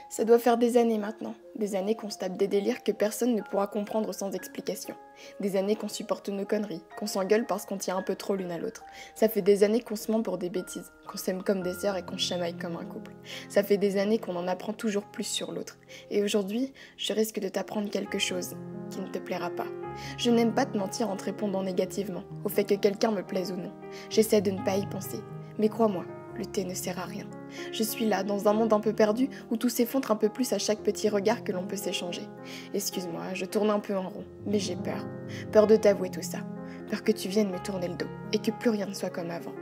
Ça doit faire des années maintenant, des années qu'on se tape des délires que personne ne pourra comprendre sans explication. Des années qu'on supporte nos conneries, qu'on s'engueule parce qu'on tient un peu trop l'une à l'autre. Ça fait des années qu'on se ment pour des bêtises, qu'on s'aime comme des sœurs et qu'on chamaille comme un couple. Ça fait des années qu'on en apprend toujours plus sur l'autre. Et aujourd'hui, je risque de t'apprendre quelque chose qui ne te plaira pas. Je n'aime pas te mentir en te répondant négativement, au fait que quelqu'un me plaise ou non. J'essaie de ne pas y penser. Mais crois-moi, lutter ne sert à rien. Je suis là, dans un monde un peu perdu, où tout s'effondre un peu plus à chaque petit regard que l'on peut s'échanger. Excuse-moi, je tourne un peu en rond, mais j'ai peur. Peur de t'avouer tout ça. Peur que tu viennes me tourner le dos, et que plus rien ne soit comme avant.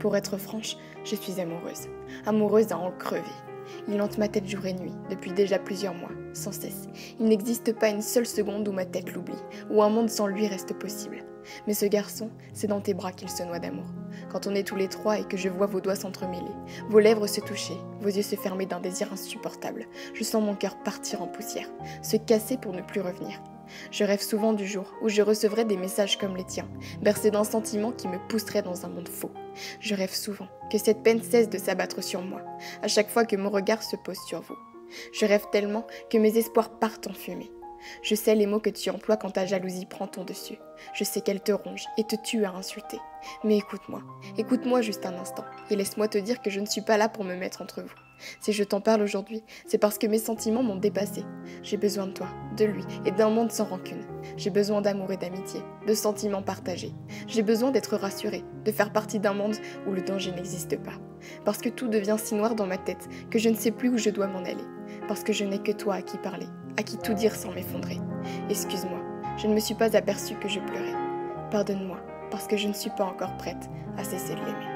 Pour être franche, je suis amoureuse. Amoureuse à en crever. Il hante ma tête jour et nuit, depuis déjà plusieurs mois, sans cesse. Il n'existe pas une seule seconde où ma tête l'oublie, où un monde sans lui reste possible. Mais ce garçon, c'est dans tes bras qu'il se noie d'amour. Quand on est tous les trois et que je vois vos doigts s'entremêler, vos lèvres se toucher, vos yeux se fermer d'un désir insupportable, je sens mon cœur partir en poussière, se casser pour ne plus revenir. Je rêve souvent du jour où je recevrai des messages comme les tiens, bercés d'un sentiment qui me pousserait dans un monde faux. Je rêve souvent que cette peine cesse de s'abattre sur moi, à chaque fois que mon regard se pose sur vous. Je rêve tellement que mes espoirs partent en fumée. Je sais les mots que tu emploies quand ta jalousie prend ton dessus. Je sais qu'elle te ronge et te tue à insulter. Mais écoute-moi juste un instant, et laisse-moi te dire que je ne suis pas là pour me mettre entre vous. Si je t'en parle aujourd'hui, c'est parce que mes sentiments m'ont dépassé. J'ai besoin de toi, de lui et d'un monde sans rancune. J'ai besoin d'amour et d'amitié, de sentiments partagés. J'ai besoin d'être rassurée, de faire partie d'un monde où le danger n'existe pas. Parce que tout devient si noir dans ma tête que je ne sais plus où je dois m'en aller. Parce que je n'ai que toi à qui parler, à qui tout dire sans m'effondrer. Excuse-moi, je ne me suis pas aperçue que je pleurais. Pardonne-moi, parce que je ne suis pas encore prête à cesser de l'aimer.